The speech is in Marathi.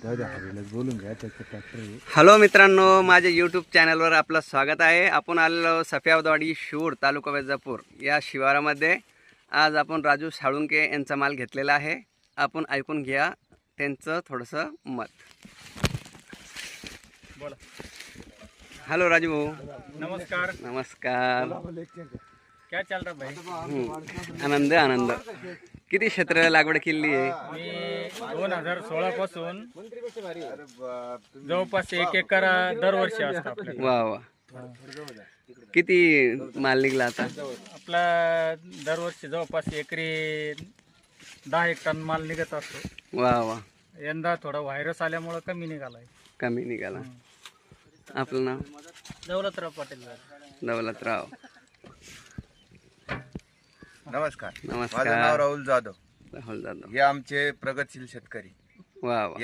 बोलून घ्या त्याचं ट्रॅक्टर. हॅलो मित्रांनो, माझ्या यूट्यूब चॅनलवर आपलं स्वागत आहे. आपण आलेलो सफियावदवाडी शूर तालुका वैजापूर या शिवारामध्ये. आज आपण राजू साळुंके यांचा माल घेतलेला आहे. आपण ऐकून घ्या त्यांचं थोडंसं मत. बोला. हॅलो राजू भाऊ. नमस्कार. नमस्कार. क्या चल रहा भाई? आनंद आनंद. किती क्षेत्र लागवड केली आहे? मी 2016 पासून जवळपास 1 एकर दरवर्षी असतं आपल्याकडे. वा वा. किती माल निघला आता? आपला दरवर्षी जवळपास एकरी 10 एक टन माल निघत असतो. वा वा. यंदा थोडा व्हायरस आल्यामुळं कमी निघालाय. कमी निघाला. आपलं नाव? दौलतराव पाटील. दौलतराव. नमस्कार. नमस्कार. माझं नाव राहुल जाधव. राहुल दादा. हे आमचे प्रगतशील शेतकरी. वा वा.